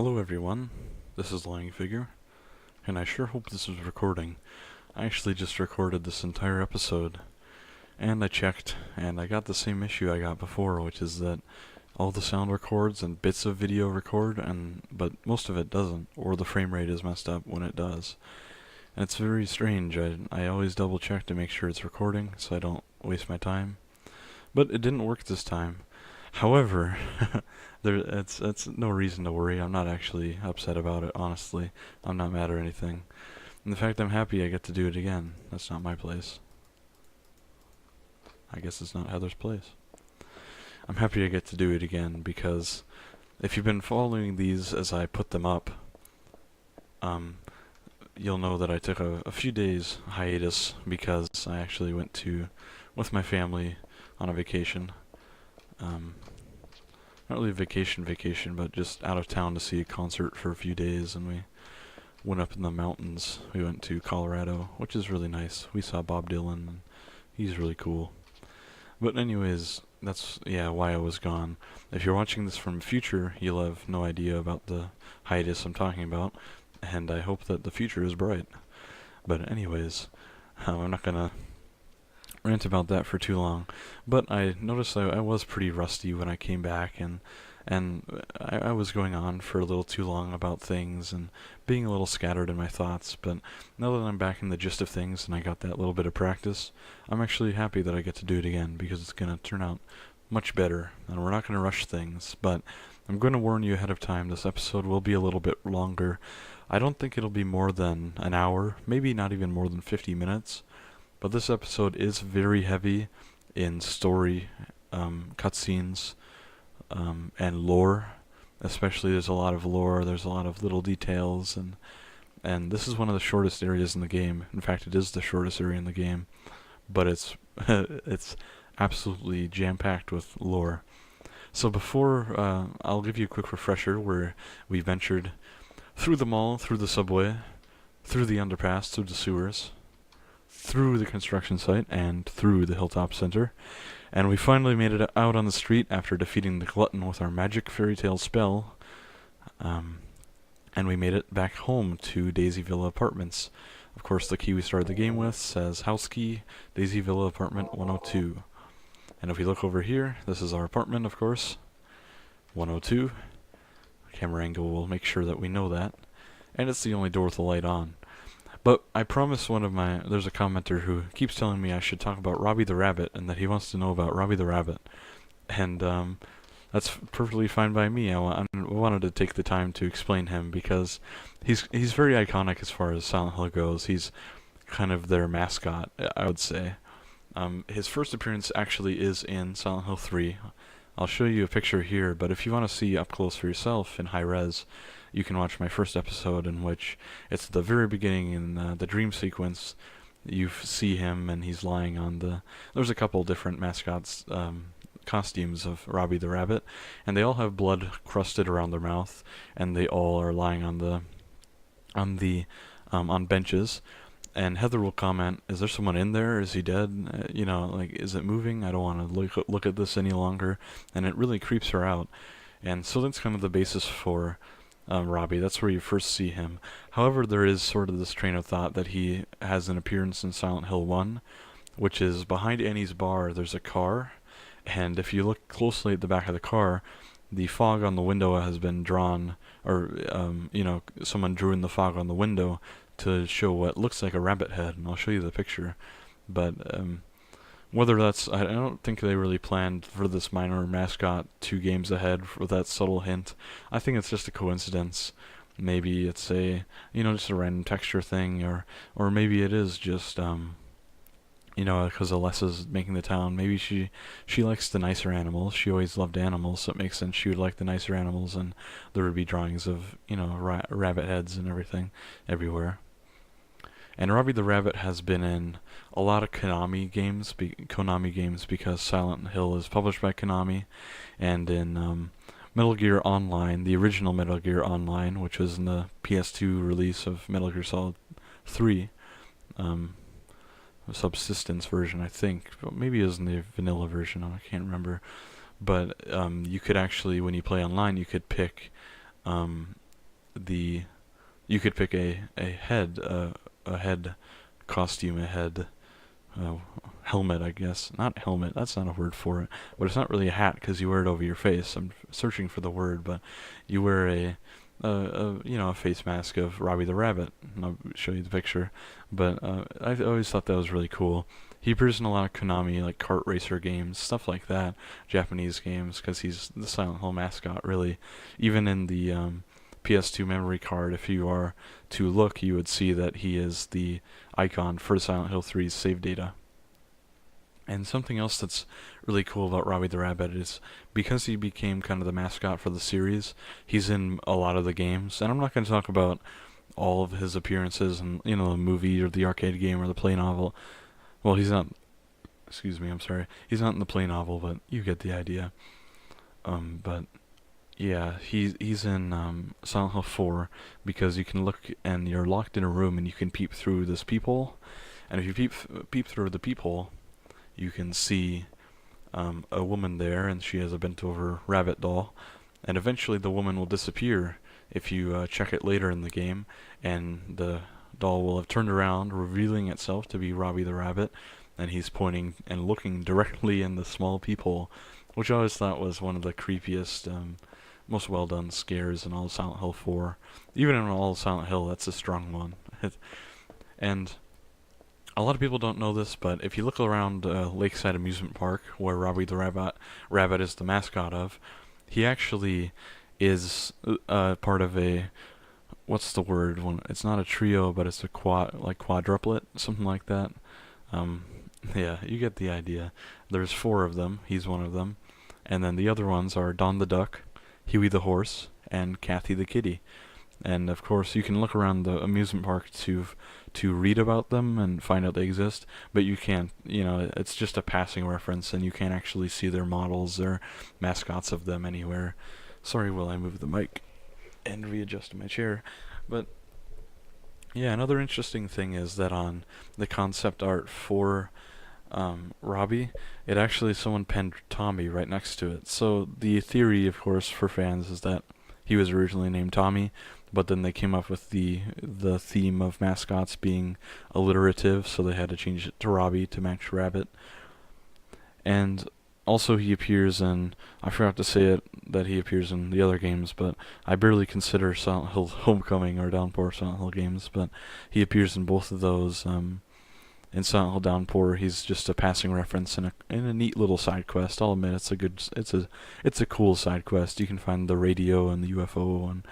Hello everyone, this is Lying Figure, and I sure hope this is recording. I actually just recorded this entire episode, and I checked, and I got the same issue I got before, which is that all the sound records and bits of video record, but most of it doesn't, or the frame rate is messed up when it does. And it's very strange. I always double check to make sure it's recording, so I don't waste my time. But it didn't work this time. However, it's no reason to worry. I'm not actually upset about it, honestly. I'm not mad or anything. In fact, I'm happy I get to do it again. That's not my place. I guess it's not Heather's place. I'm happy I get to do it again because if you've been following these as I put them up, you'll know that I took a few days hiatus because I actually went with my family on a vacation. Not really vacation, but just out of town to see a concert for a few days, and we went up in the mountains. We went to Colorado, which is really nice. We saw Bob Dylan, and he's really cool. But anyways, that's, why I was gone. If you're watching this from the future, you'll have no idea about the hiatus I'm talking about, and I hope that the future is bright. But anyways, I'm not gonna rant about that for too long, but I noticed I was pretty rusty when I came back, and I was going on for a little too long about things and being a little scattered in my thoughts. But now that I'm back in the gist of things and I got that little bit of practice, I'm actually happy that I get to do it again because it's going to turn out much better, and we're not going to rush things. But I'm going to warn you ahead of time, this episode will be a little bit longer. I don't think it'll be more than an hour, maybe not even more than 50 minutes. But this episode is very heavy in story, cutscenes, and lore. Especially, there's a lot of lore. There's a lot of little details, and this is one of the shortest areas in the game. In fact, it is the shortest area in the game, but it's it's absolutely jam-packed with lore. So before, I'll give you a quick refresher where we ventured through the mall, through the subway, through the underpass, through the sewers, through the construction site, and through the Hilltop Center, and we finally made it out on the street after defeating the glutton with our magic fairy tale spell, and we made it back home to Daisy Villa Apartments. Of course, the key we started the game with says house key, Daisy Villa Apartment 102. And if we look over here, this is our apartment, of course, 102. Camera angle will make sure that we know that, and it's the only door with the light on. But I promised there's a commenter who keeps telling me I should talk about Robbie the Rabbit and that he wants to know about Robbie the Rabbit. And that's perfectly fine by me. I wanted to take the time to explain him because he's very iconic as far as Silent Hill goes. He's kind of their mascot, I would say. His first appearance actually is in Silent Hill 3. I'll show you a picture here, but if you want to see up close for yourself in high res, you can watch my first episode, in which it's the very beginning in the dream sequence. You see him and he's lying on there's a couple different mascots, costumes of Robbie the Rabbit, and they all have blood crusted around their mouth, and they all are lying on benches. And Heather will comment, is there someone in there? Is he dead? Is it moving? I don't want to look at this any longer. And it really creeps her out. And so that's kind of the basis for Robbie. That's where you first see him. However, there is sort of this train of thought that he has an appearance in Silent Hill 1, which is behind Annie's bar, there's a car. And if you look closely at the back of the car, the fog on the window has been drawn, or, someone drew in the fog on the window to show what looks like a rabbit head, and I'll show you the picture. But whether that's, I don't think they really planned for this minor mascot 2 games ahead for that subtle hint. I think it's just a coincidence. Maybe it's just a random texture thing, or maybe it is just because Alessa's making the town. Maybe she likes the nicer animals. She always loved animals, so it makes sense she would like the nicer animals, and there would be drawings of rabbit heads and everything everywhere. And Robbie the Rabbit has been in a lot of Konami games because Silent Hill is published by Konami, and in Metal Gear Online, the original Metal Gear Online, which was in the PS2 release of Metal Gear Solid 3, subsistence version, I think, but maybe it was in the vanilla version, I can't remember. But you could actually, when you play online, you could pick the you could pick a head a head costume, a head uh, helmet, I guess. Not helmet, that's not a word for it. But it's not really a hat because you wear it over your face. I'm searching for the word, but you wear a face mask of Robbie the Rabbit. And I'll show you the picture. But I always thought that was really cool. He appears in a lot of Konami, like kart racer games, stuff like that, Japanese games, because he's the Silent Hill mascot, really. Even in the PS2 memory card, if you are to look, you would see that he is the icon for Silent Hill 3's save data. And something else that's really cool about Robbie the Rabbit is because he became kind of the mascot for the series, he's in a lot of the games. And I'm not going to talk about all of his appearances in, the movie or the arcade game or the play novel. Well, he's not, excuse me, I'm sorry. He's not in the play novel, but you get the idea. But yeah, he's in Silent Hill 4 because you can look and you're locked in a room and you can peep through this peephole. And if you peep through the peephole, you can see a woman there, and she has a bent-over rabbit doll. And eventually the woman will disappear if you check it later in the game, and the doll will have turned around, revealing itself to be Robbie the Rabbit, and he's pointing and looking directly in the small peephole, which I always thought was one of the creepiest, most well-done scares in all of Silent Hill 4. Even in all of Silent Hill, that's a strong one. And a lot of people don't know this, but if you look around Lakeside Amusement Park, where Robbie the Rabbit is the mascot of, he actually is part of a, what's the word? It's not a trio, but it's a quadruplet, something like that. Yeah, you get the idea. There's 4 of them. He's one of them. And then the other ones are Don the Duck, Huey the Horse, and Kathy the Kitty. And of course, you can look around the amusement park to read about them and find out they exist, but you can't, it's just a passing reference, and you can't actually see their models or mascots of them anywhere. Sorry while I move the mic and readjust my chair. But yeah, another interesting thing is that on the concept art for Robbie, it actually someone penned Tommy right next to it. So the theory, of course, for fans is that he was originally named Tommy, but then they came up with the theme of mascots being alliterative, so they had to change it to Robbie to match Rabbit. And also he appears in, I forgot to say it, that he appears in the other games, but I barely consider Silent Hill Homecoming or Downpour Silent Hill games, but he appears in both of those. In Silent Hill Downpour, he's just a passing reference in a neat little side quest. I'll admit it's a cool side quest. You can find the radio and the UFO and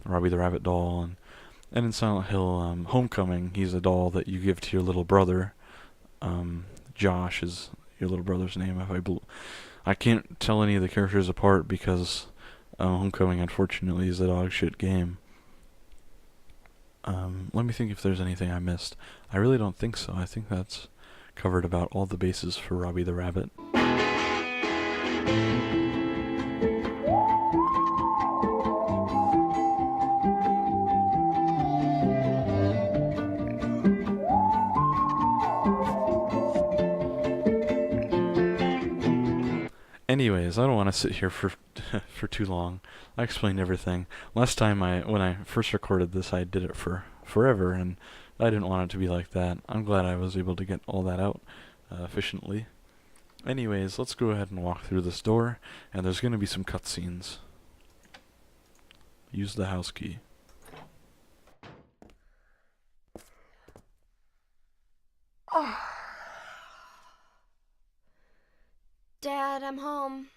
Robbie the Rabbit doll, and in Silent Hill Homecoming, he's a doll that you give to your little brother. Josh is your little brother's name. I can't tell any of the characters apart because Homecoming, unfortunately, is a dog shit game. Let me think if there's anything I missed. I really don't think so. I think that's covered about all the bases for Robbie the Rabbit. Anyways, I don't want to sit here for too long. I explained everything. Last time when I first recorded this, I did it for forever, and I didn't want it to be like that. I'm glad I was able to get all that out efficiently. Anyways, let's go ahead and walk through this door, and there's going to be some cutscenes. Use the house key. Oh. Dad, I'm home.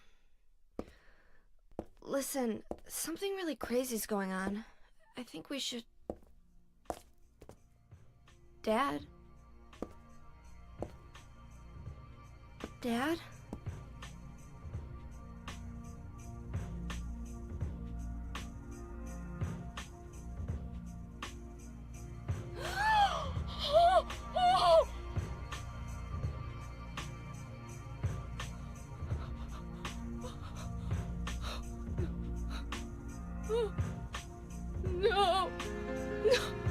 Listen, something really crazy's going on. I think we should... Dad? Dad? No. No.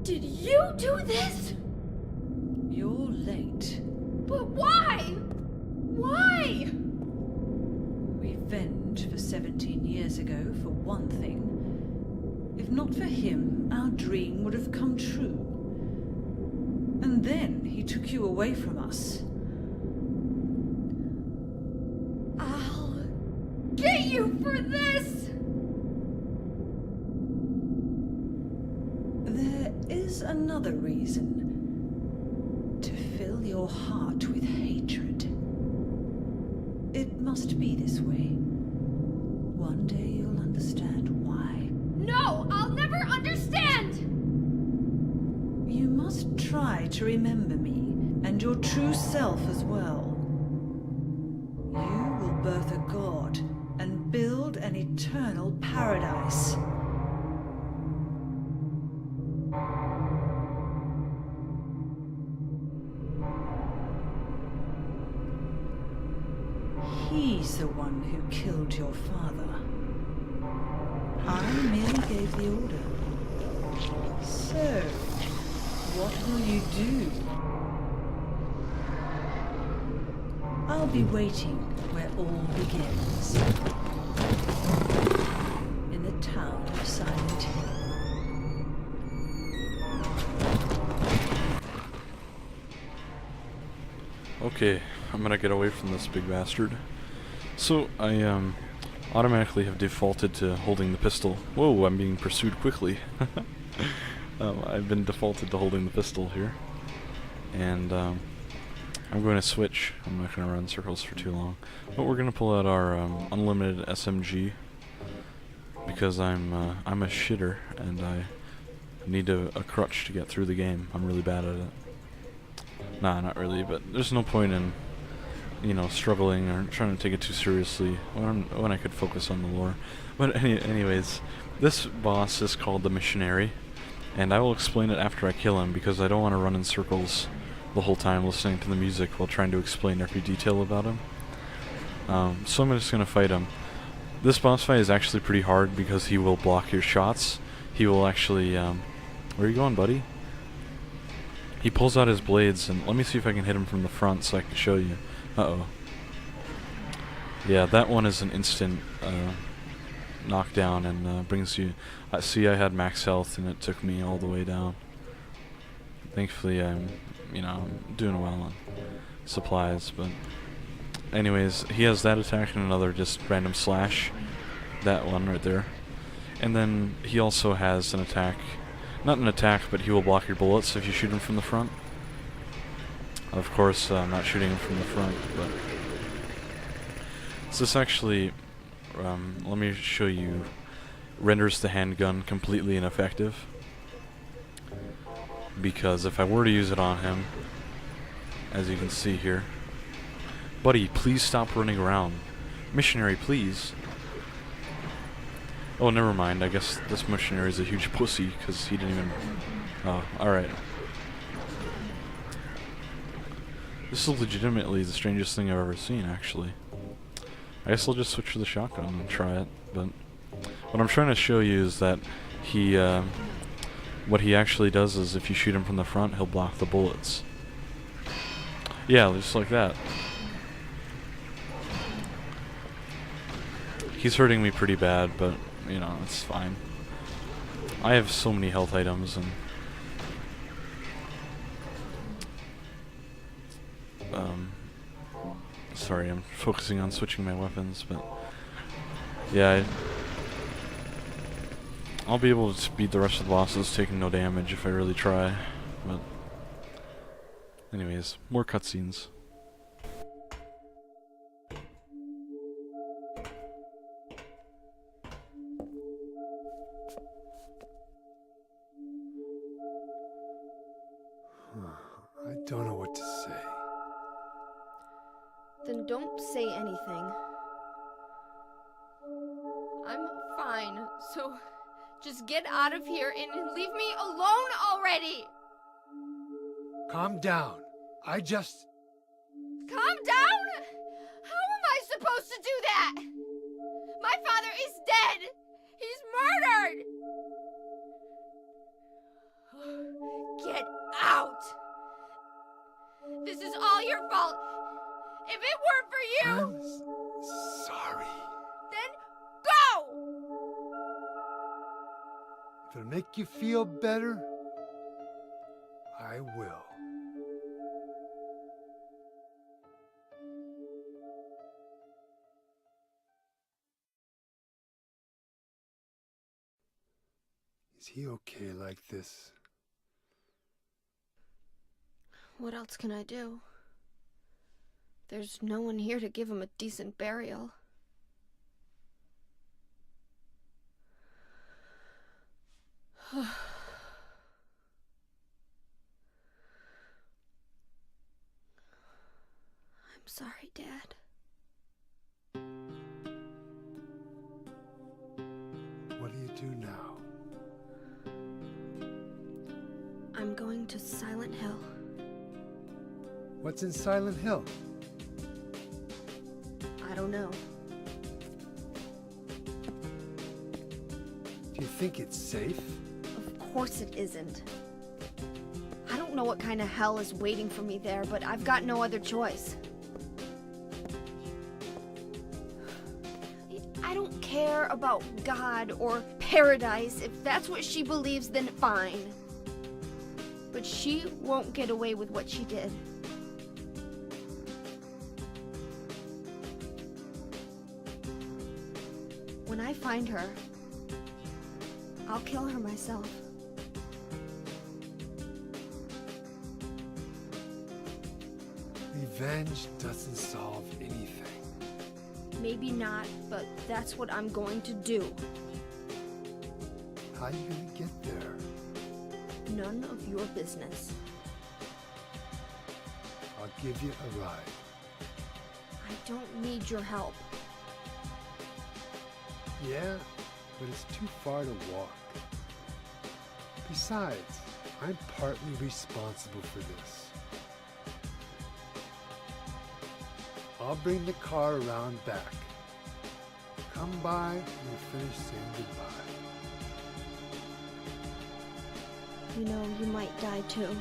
Did you do this? You're late. But why? Why? Revenge for 17 years ago, for one thing. If not for him, our dream would have come true. And then he took you away from us. I'll get you for this! There is another reason. To fill your heart with hatred. It must be this way. One day you'll understand why. No, I'll never understand! You must try to remember me, and your true self as well. You will birth a god, and build an eternal paradise. He's the one who killed your father. I merely gave the order. So, what will you do? I'll be waiting where all begins. In the town of Silent Hill. Okay, I'm gonna get away from this big bastard. So, I automatically have defaulted to holding the pistol. Whoa, I'm being pursued quickly. I've been defaulted to holding the pistol here. And I'm going to switch. I'm not going to run circles for too long. But we're going to pull out our unlimited SMG. Because I'm a shitter and I need a crutch to get through the game. I'm really bad at it. Nah, not really, but there's no point in, you know, struggling or trying to take it too seriously when I could focus on the lore. But anyways, this boss is called the Missionary, and I will explain it after I kill him because I don't want to run in circles the whole time listening to the music while trying to explain every detail about him. So I'm just going to fight him. This boss fight is actually pretty hard because he will block your shots. He will actually, where are you going, buddy? He pulls out his blades, and let me see if I can hit him from the front so I can show you. Uh-oh. Yeah, that one is an instant knockdown and brings you... see, I had max health and it took me all the way down. Thankfully, I'm doing well on supplies, but... Anyways, he has that attack and another just random slash. That one right there. And then he also has an attack... Not an attack, but he will block your bullets if you shoot him from the front. Of course, I'm not shooting him from the front, but... So this actually, let me show you, renders the handgun completely ineffective. Because if I were to use it on him, as you can see here... Buddy, please stop running around. Missionary, please. Oh, never mind. I guess this missionary is a huge pussy, because he didn't even... Oh, alright. This is legitimately the strangest thing I've ever seen, actually. I guess I'll just switch to the shotgun and try it, but... What I'm trying to show you is that he, what he actually does is if you shoot him from the front, he'll block the bullets. Yeah, just like that. He's hurting me pretty bad, but... You know, it's fine. I have so many health items and... Sorry, I'm focusing on switching my weapons, but... Yeah, I'll be able to beat the rest of the bosses taking no damage if I really try, but... Anyways, more cutscenes. I don't know what to say. Then don't say anything. I'm fine, so just get out of here and leave me alone already! Calm down. I just... Calm down? How am I supposed to do that? My father is dead! He's murdered! all your fault. If it weren't for you, I'm sorry. then go! If it'll make you feel better, I will. Is he okay like this? What else can I do? There's no one here to give him a decent burial. I'm sorry, Dad. What do you do now? I'm going to Silent Hill. What's in Silent Hill? I don't know. Do you think it's safe? Of course it isn't. I don't know what kind of hell is waiting for me there, but I've got no other choice. I don't care about God or paradise. If that's what she believes, then fine. But she won't get away with what she did. When I find her, I'll kill her myself. Revenge doesn't solve anything. Maybe not, but that's what I'm going to do. How are you gonna get there? None of your business. I'll give you a ride. I don't need your help. Yeah, but it's too far to walk. Besides, I'm partly responsible for this. I'll bring the car around back. Come by and we'll finish saying goodbye. You know, you might die too.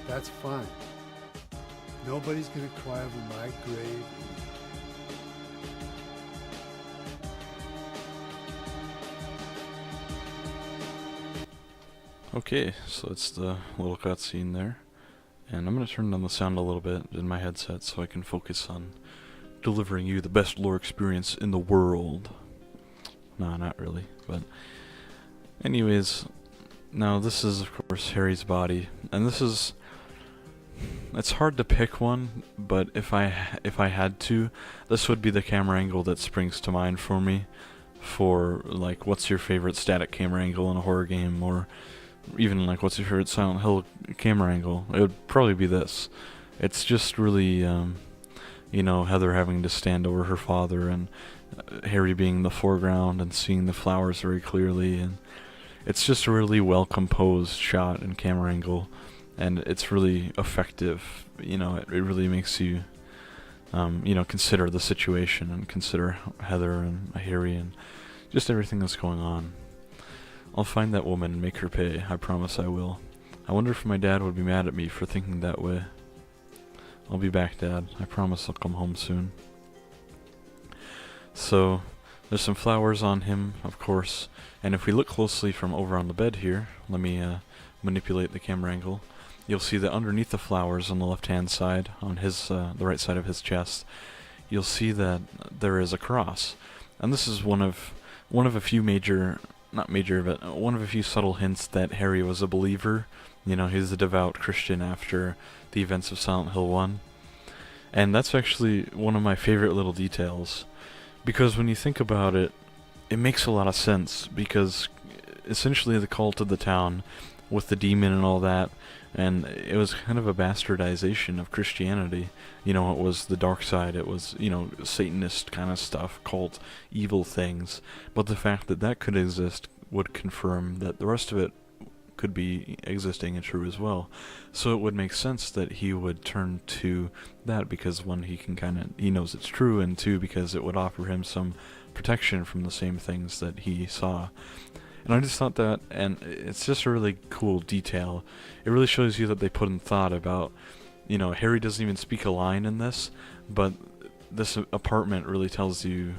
That's fine. Nobody's gonna cry over my grave. Okay, so it's the little cutscene there. And I'm going to turn down the sound a little bit in my headset so I can focus on delivering you the best lore experience in the world. No, not really, but... Anyways, now this is, of course, Harry's body. And this is... It's hard to pick one, but if I had to, this would be the camera angle that springs to mind for me. For, like, what's your favorite static camera angle in a horror game, or... even like what's your favorite Silent Hill camera angle, it would probably be this. It's just really, you know, Heather having to stand over her father, and Harry being in the foreground and seeing the flowers very clearly, and it's just a really well composed shot and camera angle, and it's really effective. You know, it really makes you, you know, consider the situation and consider Heather and Harry and just everything that's going on. I'll find that woman and make her pay. I promise I will. I wonder if my dad would be mad at me for thinking that way. I'll be back, Dad. I promise I'll come home soon. So, there's some flowers on him, of course. And if we look closely from over on the bed here, let me manipulate the camera angle. You'll see that underneath the flowers on the left-hand side, on his the right side of his chest, you'll see that there is a cross. And this is one of a few major... not major, but one of a few subtle hints that Harry was a believer. You know, he's a devout Christian after the events of Silent Hill 1. And that's actually one of my favorite little details. Because when you think about it, it makes a lot of sense. Because essentially the cult of the town, with the demon and all that, and it was kind of a bastardization of Christianity. You know, it was the dark side, it was, you know, Satanist kind of stuff, cult, evil things. But the fact that that could exist would confirm that the rest of it could be existing and true as well. So it would make sense that he would turn to that, because one, he knows it's true, and two, because it would offer him some protection from the same things that he saw. And I just thought that, and it's just a really cool detail. It really shows you that they put in thought about, Harry doesn't even speak a line in this, but this apartment really tells you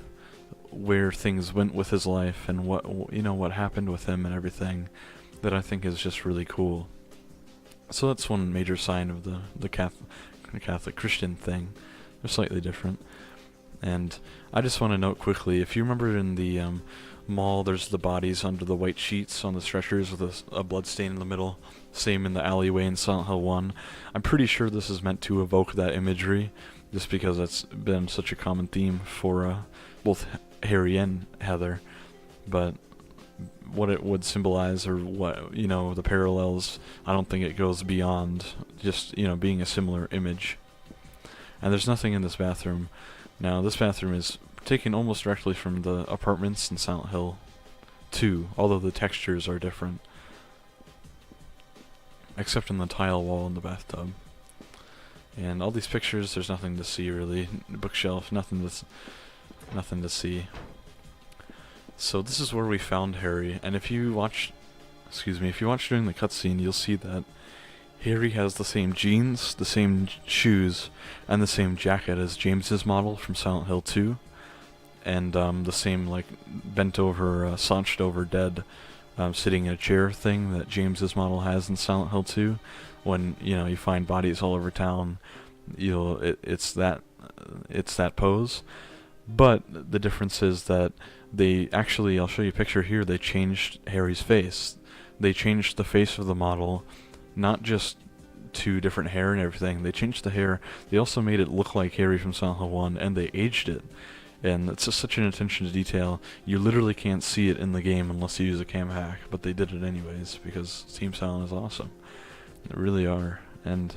where things went with his life and what happened with him and everything, that I think is just really cool. So that's one major sign of the Catholic Christian thing. They're slightly different. And I just want to note quickly, if you remember in the mall, there's the bodies under the white sheets on the stretchers with a blood stain in the middle. Same in the alleyway in Silent Hill 1. I'm pretty sure this is meant to evoke that imagery, just because that's been such a common theme for both Harry and Heather. But what it would symbolize, or what, the parallels, I don't think it goes beyond just, being a similar image. And there's nothing in this bathroom. Now, this bathroom is taken almost directly from the apartments in Silent Hill 2, although the textures are different. Except in the tile wall in the bathtub. And all these pictures, there's nothing to see really. Bookshelf, nothing to see. So this is where we found Harry, and if you watch during the cutscene, you'll see that Harry has the same jeans, the same shoes, and the same jacket as James's model from Silent Hill 2, and the same bent over, slouched over dead, sitting in a chair thing that James's model has in Silent Hill 2. When you find bodies all over town, it's that pose. But the difference is that they actually, I'll show you a picture here, they changed Harry's face. They changed the face of the model, not just to different hair and everything. They changed the hair. They also made it look like Harry from Silent Hill 1, and they aged it. And it's just such an attention to detail. You literally can't see it in the game unless you use a cam hack, but they did it anyways, because Team Silent is awesome. They really are. And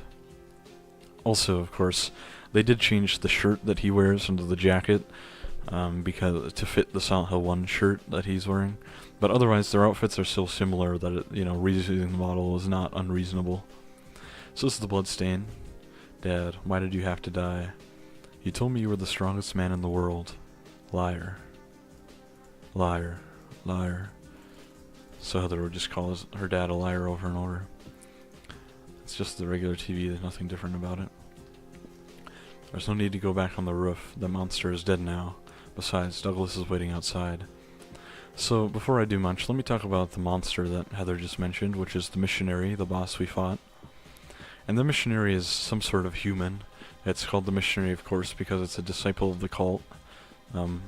also, of course, they did change the shirt that he wears under the jacket, because to fit the Silent Hill 1 shirt that he's wearing. But otherwise, their outfits are so similar that reusing the model is not unreasonable. So this is the bloodstain. Dad, why did you have to die? You told me you were the strongest man in the world. Liar. Liar. Liar. So Heather would just call her dad a liar over and over. It's just the regular TV, there's nothing different about it. There's no need to go back on the roof. The monster is dead now. Besides, Douglas is waiting outside. So, before I do much, let me talk about the monster that Heather just mentioned, which is the missionary, the boss we fought. And the missionary is some sort of human. It's called the missionary, of course, because it's a disciple of the cult. And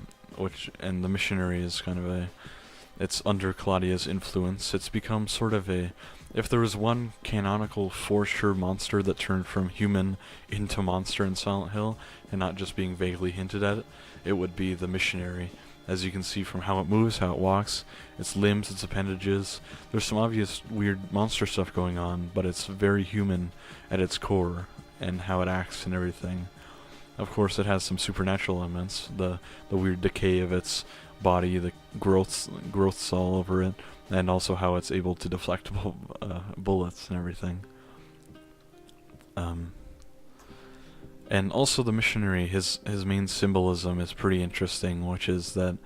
the missionary is kind of it's under Claudia's influence. It's become sort of if there was one canonical for sure monster that turned from human into monster in Silent Hill, and not just being vaguely hinted at, it would be the missionary. As you can see from how it moves, how it walks, its limbs, its appendages. There's some obvious weird monster stuff going on, but it's very human at its core, and how it acts and everything. Of course, it has some supernatural elements, the weird decay of its body, the growths all over it, and also how it's able to deflect bullets and everything. And also the missionary, his main symbolism is pretty interesting, which is that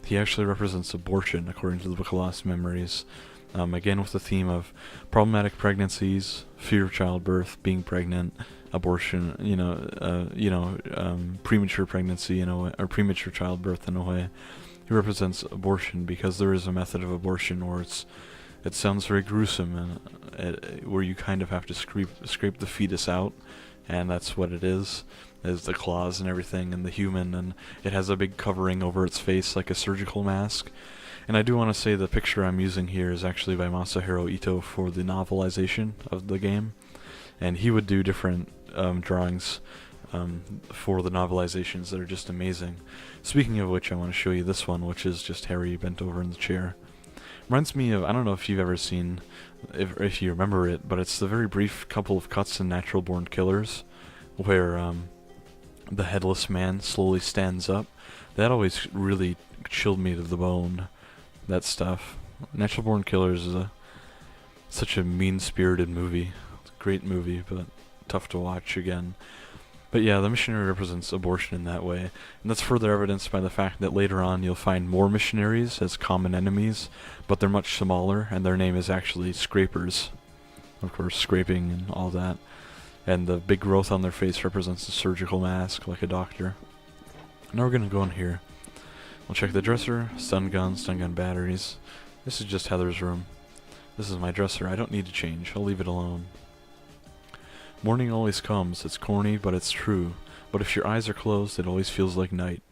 he actually represents abortion, according to the Book of Lost Memories. Again, with the theme of problematic pregnancies, fear of childbirth, being pregnant, abortion, premature pregnancy in a way, or premature childbirth in a way. He represents abortion because there is a method of abortion where it sounds very gruesome, and where you kind of have to scrape the fetus out, and that's what it is the claws and everything, and the human, and it has a big covering over its face like a surgical mask. And I do want to say the picture I'm using here is actually by Masahiro Ito for the novelization of the game, and he would do different drawings for the novelizations that are just amazing. Speaking of which, I want to show you this one, which is just Harry bent over in the chair. Reminds me of, I don't know if you've ever seen, if you remember it, but it's the very brief couple of cuts in Natural Born Killers, where the headless man slowly stands up. That always really chilled me to the bone, that stuff. Natural Born Killers is such a mean-spirited movie. It's a great movie, but tough to watch again. But yeah, the missionary represents abortion in that way, and that's further evidenced by the fact that later on you'll find more missionaries as common enemies, but they're much smaller, and their name is actually scrapers. Of course, scraping and all that. And the big growth on their face represents a surgical mask, like a doctor. Now we're gonna go in here. We'll check the dresser, stun gun batteries. This is just Heather's room. This is my dresser. I don't need to change. I'll leave it alone. Morning always comes. It's corny, but it's true. But if your eyes are closed, it always feels like night.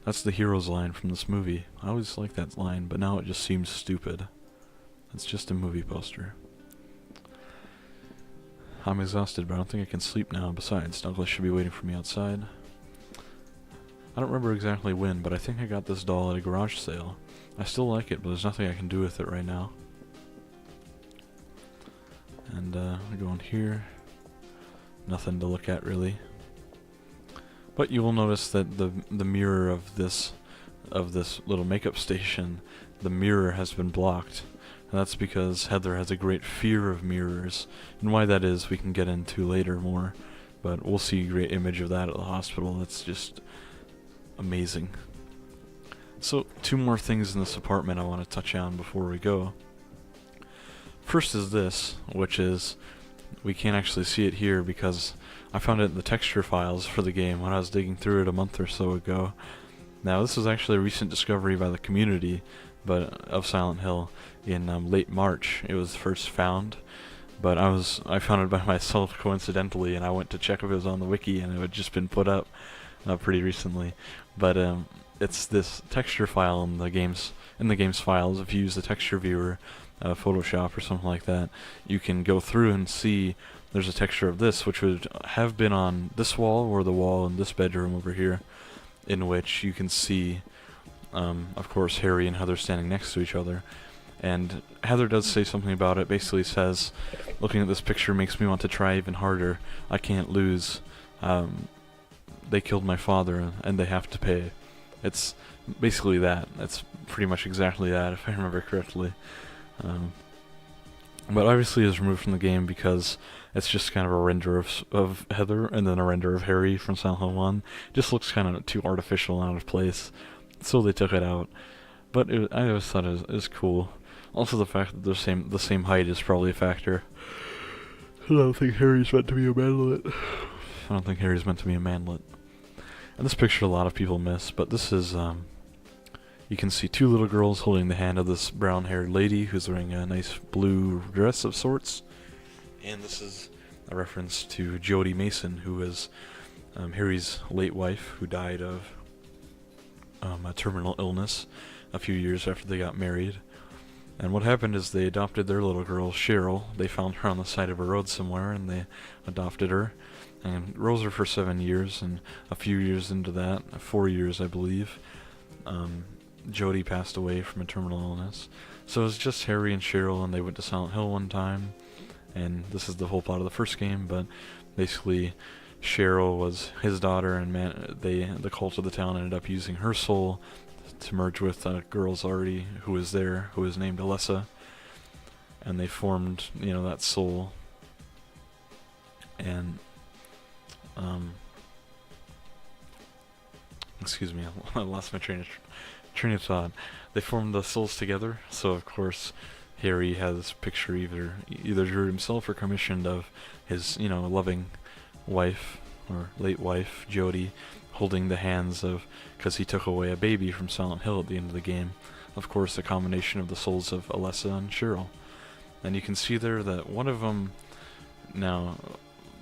That's the hero's line from this movie. I always liked that line, but now it just seems stupid. It's just a movie poster. I'm exhausted, but I don't think I can sleep now. Besides, Douglas should be waiting for me outside. I don't remember exactly when, but I think I got this doll at a garage sale. I still like it, but there's nothing I can do with it right now. And we go in here. Nothing to look at really. But you will notice that the mirror of this little makeup station, the mirror has been blocked. And that's because Heather has a great fear of mirrors. And why that is we can get into later more. But we'll see a great image of that at the hospital. That's just amazing. So 2 more things in this apartment I want to touch on before we go. First is this, which is, we can't actually see it here because I found it in the texture files for the game when I was digging through it a month or so ago. Now this was actually a recent discovery by the community of Silent Hill. In late March it was first found, but I found it by myself coincidentally, and I went to check if it was on the wiki, and it had just been put up pretty recently. But it's this texture file in the game's files. If you use the texture viewer, Photoshop or something like that, you can go through and see there's a texture of this, which would have been on this wall or the wall in this bedroom over here, in which you can see, of course, Harry and Heather standing next to each other. And Heather does say something about it. Basically says, looking at this picture makes me want to try even harder. I can't lose. They killed my father and they have to pay. It's basically that. It's pretty much exactly that, if I remember correctly. But obviously it is removed from the game because it's just kind of a render of Heather and then a render of Harry from Silent Hill 1. It just looks kind of too artificial and out of place, so they took it out. But I always thought it was cool. Also the fact that they're the same height is probably a factor. I don't think Harry's meant to be a manlet. And this picture a lot of people miss, but this is, you can see 2 little girls holding the hand of this brown-haired lady who's wearing a nice blue dress of sorts. And this is a reference to Jody Mason, who was Harry's late wife, who died of a terminal illness a few years after they got married. And what happened is they adopted their little girl, Cheryl. They found her on the side of a road somewhere, and they adopted her. And rose her for 7 years, and a few years into that, 4 years I believe, Jody passed away from a terminal illness. So it was just Harry and Cheryl, and they went to Silent Hill one time, and this is the whole plot of the first game, but basically Cheryl was his daughter, and the cult of the town ended up using her soul to merge with a girl's already who was there, who was named Alessa, and they formed, that soul. And excuse me, I lost my train of thought. They formed the souls together, so of course Harry has this picture either drew himself or commissioned of his, loving wife or late wife, Jody, holding the hands of, because he took away a baby from Silent Hill at the end of the game. Of course, a combination of the souls of Alessa and Cheryl. And you can see there that one of them, now,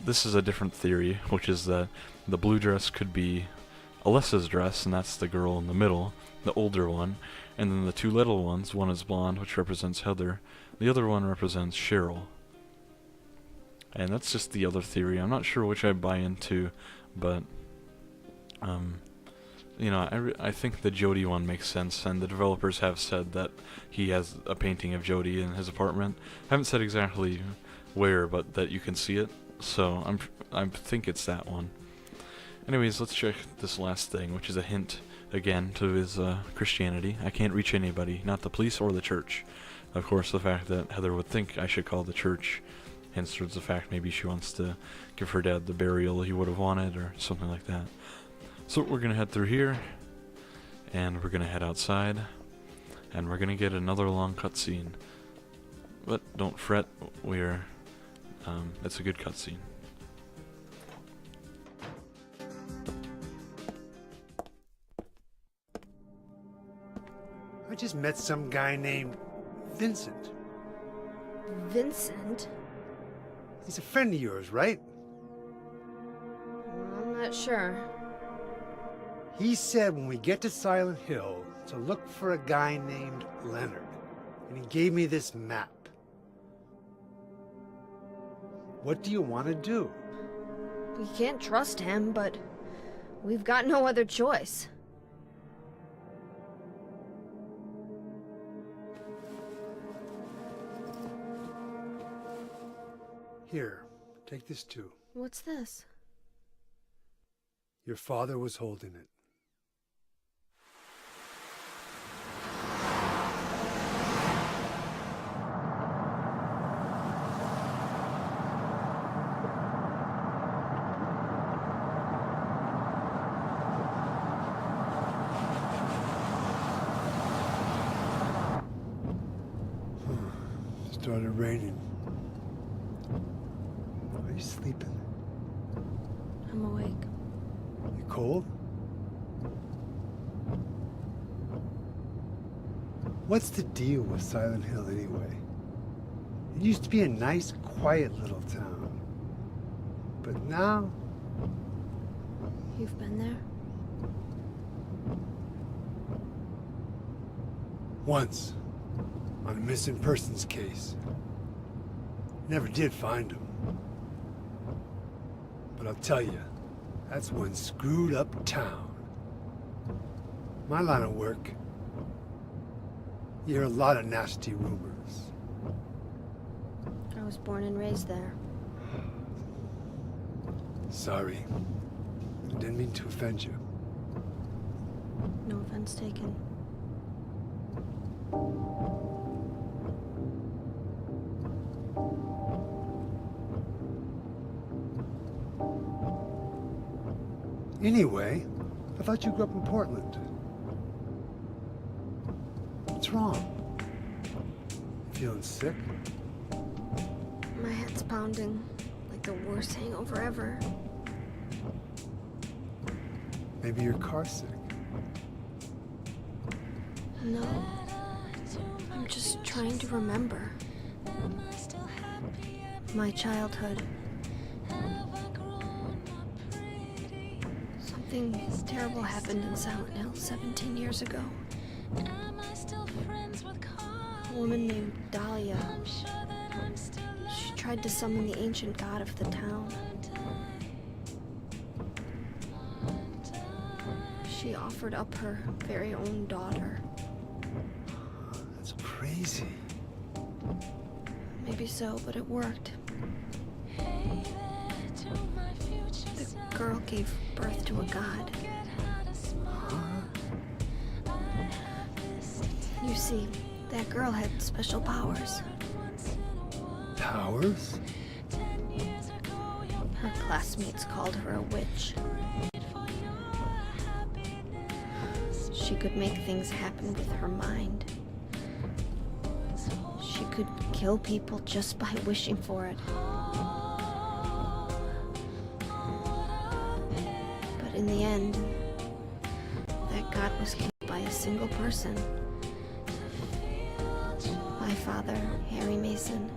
this is a different theory, which is that the blue dress could be Alessa's dress, and that's the girl in the middle, the older one, and then the 2 little ones, one is blonde, which represents Heather, the other one represents Cheryl. And that's just the other theory. I'm not sure which I buy into, but I think the Jody one makes sense, and the developers have said that he has a painting of Jody in his apartment. I haven't said exactly where, but that you can see it, so I think it's that one. Anyways, let's check this last thing, which is a hint, again, to his Christianity. I can't reach anybody, not the police or the church. Of course, the fact that Heather would think I should call the church hints towards the fact maybe she wants to give her dad the burial he would have wanted or something like that. So we're going to head through here, and we're going to head outside, and we're going to get another long cutscene. But don't fret, it's a good cutscene. I just met some guy named Vincent. Vincent? He's a friend of yours, right? I'm not sure. He said when we get to Silent Hill to look for a guy named Leonard, and he gave me this map. What do you want to do? We can't trust him, but we've got no other choice. Here, take this too. What's this? Your father was holding it. Started raining. Are you sleeping? I'm awake. You cold? What's the deal with Silent Hill anyway? It used to be a nice, quiet little town. But now... You've been there? Once. On a missing persons case. Never did find him. But I'll tell you, that's one screwed up town. My line of work, you hear a lot of nasty rumors. I was born and raised there. Sorry. I didn't mean to offend you. No offense taken. Anyway, I thought you grew up in Portland. What's wrong? Feeling sick? My head's pounding like the worst hangover ever. Maybe you're car sick. No. I'm just trying to remember. My childhood. Something terrible happened in Silent Hill 17 years ago. A woman named Dahlia. She tried to summon the ancient god of the town. She offered up her very own daughter. That's crazy. Maybe so, but it worked. The girl gave birth to a god. You see, that girl had special powers. Powers? Her classmates called her a witch. She could make things happen with her mind. She could kill people just by wishing for it. But in the end, that god was killed by a single person. My father, Harry Mason.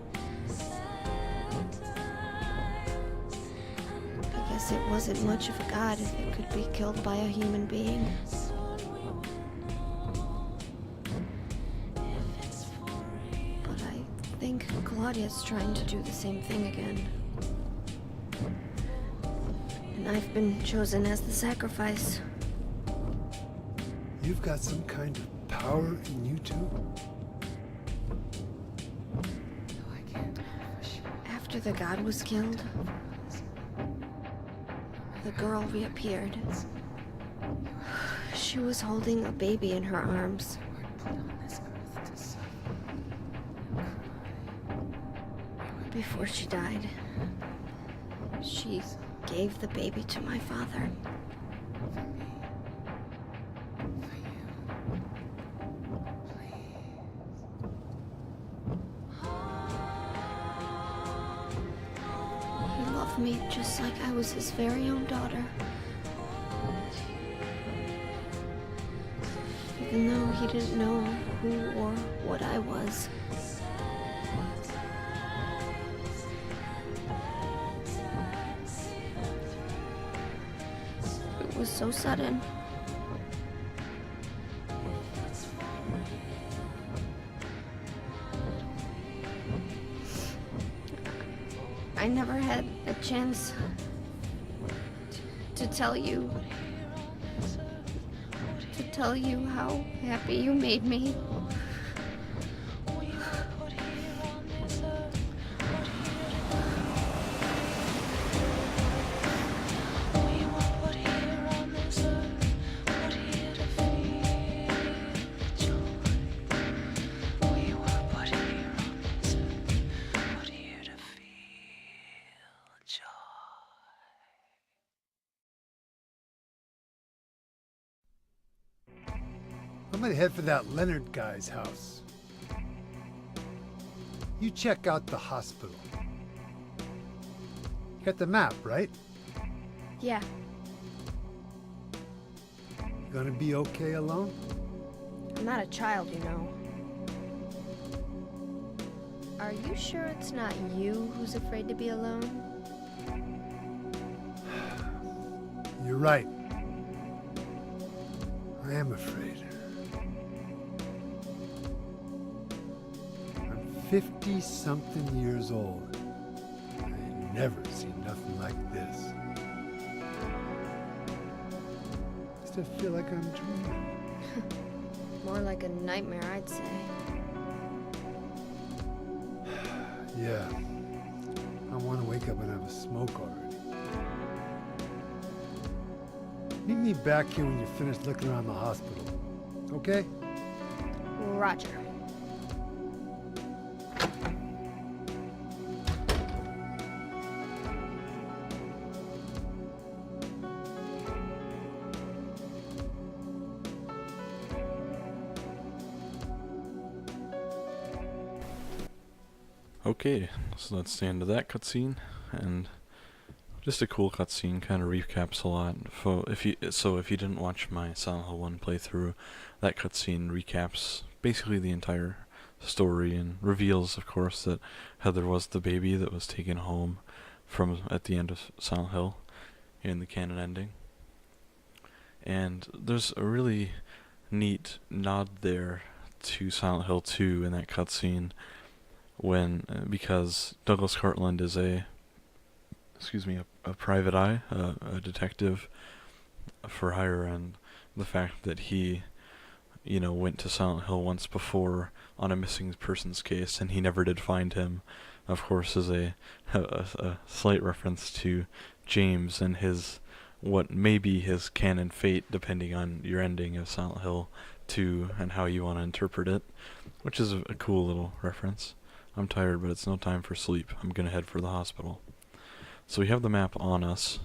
I guess it wasn't much of a god if it could be killed by a human being. But I think Claudia's trying to do the same thing again. And I've been chosen as the sacrifice. You've got some kind of power in you too? After the god was killed, the girl reappeared. She was holding a baby in her arms. A before she died. She gave the baby to my father. He loved me just like I was his very own daughter. Even though he didn't know who or what I was. It was so sudden. I never had a chance to tell you how happy you made me. I'm gonna head for that Leonard guy's house. You check out the hospital. You got the map, right? Yeah, You gonna be okay alone? I'm not a child, you know. Are you sure it's not you who's afraid to be alone? You're right. I am afraid. I'm 50-something years old. I ain't never seen nothing like this. I still feel like I'm dreaming. More like a nightmare, I'd say. Yeah. I want to wake up and have a smoke already. Meet me back here when you're finished looking around the hospital. Okay? Roger. Okay, so that's the end of that cutscene, and just a cool cutscene. Kind of recaps a lot. If you didn't watch my Silent Hill 1 playthrough, that cutscene recaps basically the entire story and reveals, of course, that Heather was the baby that was taken home from at the end of Silent Hill in the canon ending. And there's a really neat nod there to Silent Hill 2 in that cutscene. Because Douglas Cartland is a private eye, a detective for hire, and the fact that he, went to Silent Hill once before on a missing persons case, and he never did find him, of course, is a slight reference to James and what may be his canon fate, depending on your ending of Silent Hill 2 and how you want to interpret it, which is a cool little reference. I'm tired, but it's no time for sleep. I'm gonna head for the hospital. So we have the map on us,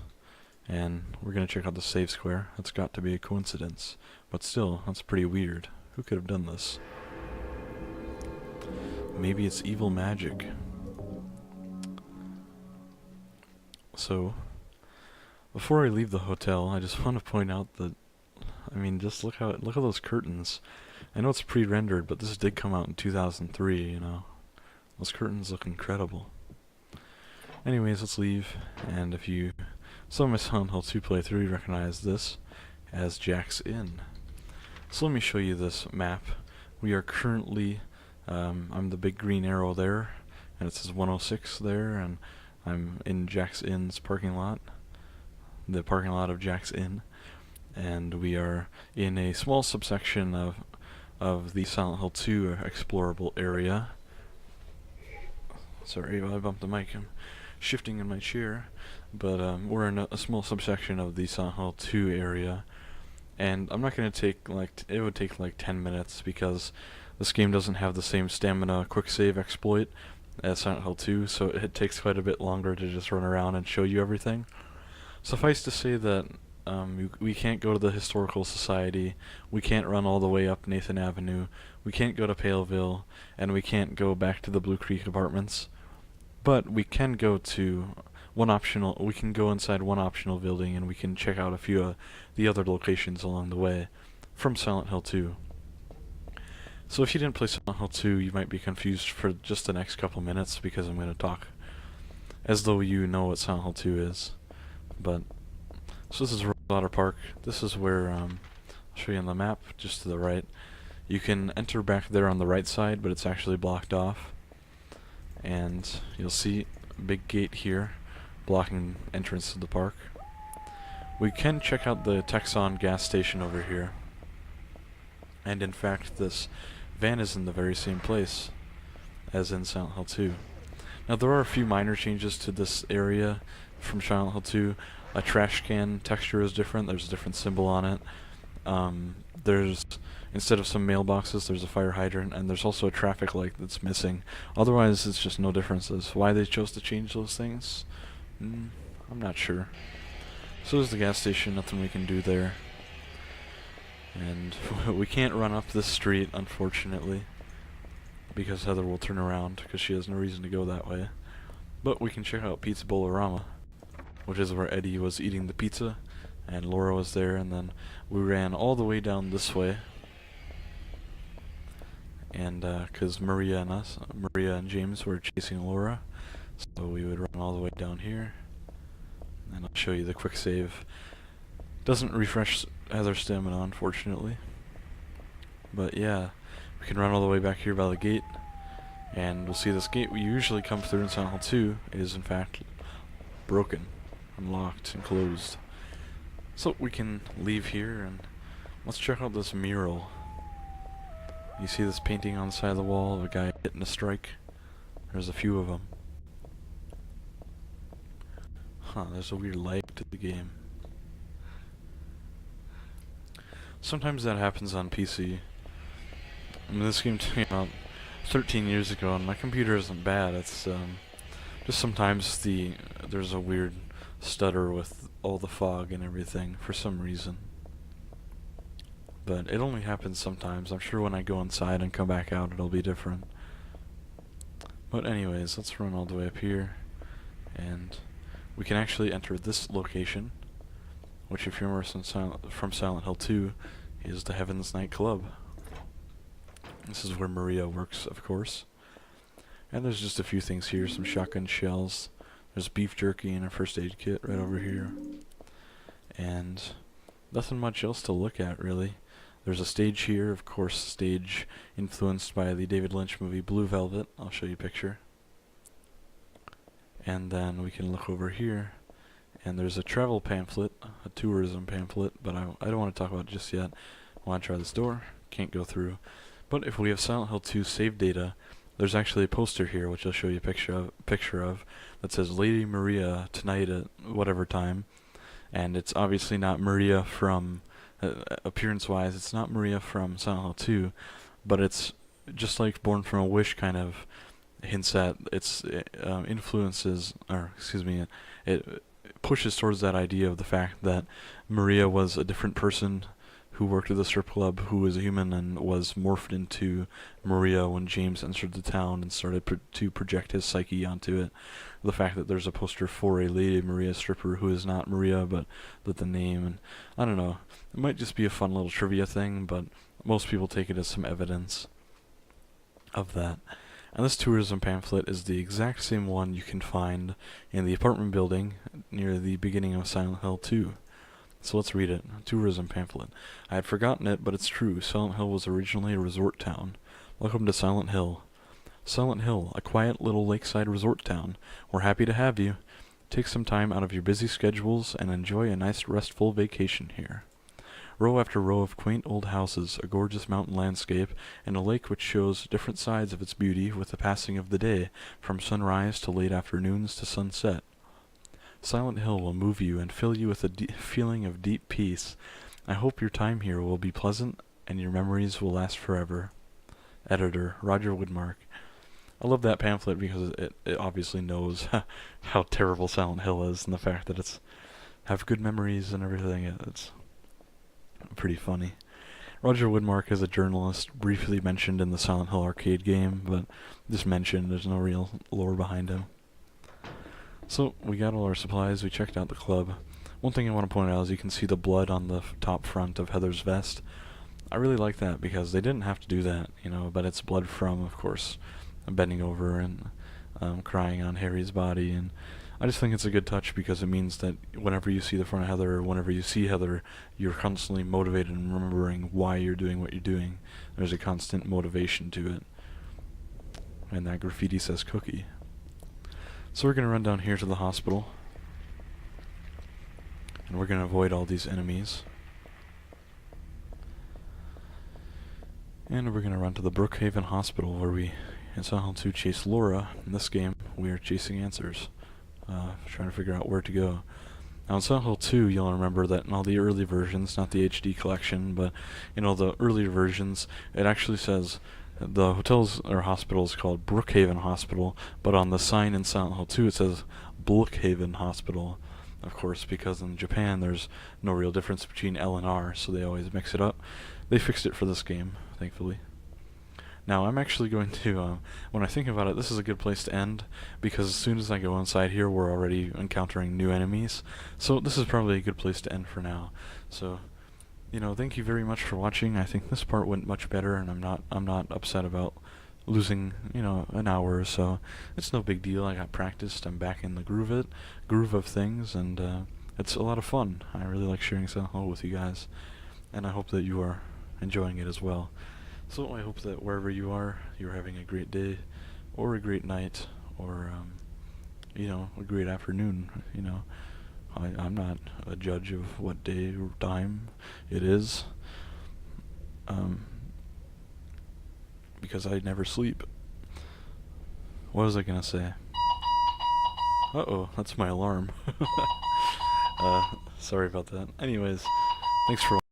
and we're gonna check out the save square. That's got to be a coincidence, but still, that's pretty weird. Who could have done this? Maybe it's evil magic. So, before I leave the hotel, I just want to point out that, just look at those curtains. I know it's pre-rendered, but this did come out in 2003, Those curtains look incredible. Anyways, let's leave, and if you saw my Silent Hill 2 playthrough, you recognize this as Jack's Inn. So let me show you this map. We are currently, I'm the big green arrow there, and it says 106 there, and I'm in Jack's Inn's parking lot, the parking lot of Jack's Inn, and we are in a small subsection of the Silent Hill 2 explorable area. Sorry, I bumped the mic. I'm shifting in my chair. But we're in a small subsection of the Silent Hill 2 area. And I'm not going to take, it would take 10 minutes because this game doesn't have the same stamina quick save exploit as Silent Hill 2, so it takes quite a bit longer to just run around and show you everything. Suffice to say that we can't go to the Historical Society, we can't run all the way up Nathan Avenue, we can't go to Paleville, and we can't go back to the Blue Creek Apartments. But we can go to we can go inside one optional building and we can check out a few of the other locations along the way from Silent Hill 2. So if you didn't play Silent Hill 2, you might be confused for just the next couple minutes because I'm going to talk as though you know what Silent Hill 2 is. But, so this is Rosewater Park. This is where, I'll show you on the map, just to the right. You can enter back there on the right side, but it's actually blocked off. And you'll see a big gate here, blocking entrance to the park. We can check out the Texon gas station over here. And in fact, this van is in the very same place as in Silent Hill 2. Now there are a few minor changes to this area from Silent Hill 2. A trash can texture is different, there's a different symbol on it. There's, instead of some mailboxes, there's a fire hydrant, and there's also a traffic light that's missing. Otherwise, it's just no differences. Why they chose to change those things? I'm not sure. So there's the gas station, nothing we can do there. And we can't run up this street, unfortunately, because Heather will turn around, because she has no reason to go that way. But we can check out Pizza Bolorama, which is where Eddie was eating the pizza, and Laura was there, and then we ran all the way down this way. And, because Maria and James were chasing Laura, so we would run all the way down here. And I'll show you the quick save. Doesn't refresh Heather's stamina, unfortunately. But yeah, we can run all the way back here by the gate, and we'll see this gate we usually come through in Silent Hill 2 is in fact broken, unlocked, and closed. So we can leave here, and let's check out this mural. You see this painting on the side of the wall of a guy hitting a strike? There's a few of them. Huh, there's a weird lag to the game. Sometimes that happens on PC. I mean, this game came out 13 years ago, and my computer isn't bad. It's just sometimes there's a weird stutter with all the fog and everything for some reason. But it only happens sometimes. I'm sure when I go inside and come back out, it'll be different. But anyways, let's run all the way up here, and we can actually enter this location, which, if you remember from Silent Hill 2, is the Heaven's Night Club. This is where Maria works, of course. And there's just a few things here, some shotgun shells. There's beef jerky and a first aid kit right over here. And nothing much else to look at, really. There's a stage here, of course, stage influenced by the David Lynch movie Blue Velvet. I'll show you a picture. And then we can look over here, and there's a travel pamphlet, a tourism pamphlet, but I don't want to talk about it just yet. I want to try this door, can't go through. But if we have Silent Hill 2 save data, there's actually a poster here, which I'll show you a picture of, that says Lady Maria tonight at whatever time. And it's obviously not Maria from, appearance-wise, it's not Maria from Silent Hill 2, but it's just like Born from a Wish kind of hints at its influences, or excuse me, it pushes towards that idea of the fact that Maria was a different person who worked at the strip club, who was a human and was morphed into Maria when James entered the town and started to project his psyche onto it. The fact that there's a poster for a Lady Maria stripper who is not Maria, but the name, and I don't know, it might just be a fun little trivia thing, but most people take it as some evidence of that. And this tourism pamphlet is the exact same one you can find in the apartment building near the beginning of Silent Hill 2. So let's read it. Tourism pamphlet. I had forgotten it, but it's true. Silent Hill was originally a resort town. Welcome to Silent Hill. Silent Hill, a quiet little lakeside resort town. We're happy to have you. Take some time out of your busy schedules and enjoy a nice restful vacation here. Row after row of quaint old houses, a gorgeous mountain landscape, and a lake which shows different sides of its beauty with the passing of the day, from sunrise to late afternoons to sunset. Silent Hill will move you and fill you with a feeling of deep peace. I hope your time here will be pleasant and your memories will last forever. Editor, Roger Woodmark. I love that pamphlet because it obviously knows how terrible Silent Hill is, and the fact that it's have good memories and everything. It's pretty funny. Roger Woodmark is a journalist, briefly mentioned in the Silent Hill arcade game, but just mentioned. There's no real lore behind him. So we got all our supplies. We checked out the club. One thing I want to point out is you can see the blood on the top front of Heather's vest. I really like that because they didn't have to do that, but it's blood from, of course, bending over and crying on Harry's body, and I just think it's a good touch because it means that whenever you see the front of Heather, or whenever you see Heather, you're constantly motivated and remembering why you're doing what you're doing. There's a constant motivation to it. And that graffiti says cookie. So we're going to run down here to the hospital. And we're going to avoid all these enemies. And we're going to run to the Brookhaven Hospital where we, in Silent Hill 2, chase Laura. In this game, we are chasing answers. Trying to figure out where to go. Now in Silent Hill 2, you'll remember that in all the early versions, not the HD collection, but in all the earlier versions, it actually says the hotels or hospital is called Brookhaven Hospital, but on the sign in Silent Hill 2 it says Brookhaven Hospital. Of course, because in Japan there's no real difference between L and R, so they always mix it up. They fixed it for this game, thankfully. Now, I'm actually going to, when I think about it, this is a good place to end, because as soon as I go inside here, we're already encountering new enemies. So this is probably a good place to end for now. So, thank you very much for watching. I think this part went much better, and I'm not upset about losing, an hour or so. It's no big deal. I got practiced. I'm back in the groove of things, and it's a lot of fun. I really like sharing Silent Hill with you guys, and I hope that you are enjoying it as well. So I hope that wherever you are, you're having a great day, or a great night, or, a great afternoon, I'm not a judge of what day or time it is, because I never sleep. What was I gonna say? Uh-oh, that's my alarm. Sorry about that. Anyways, thanks for watching.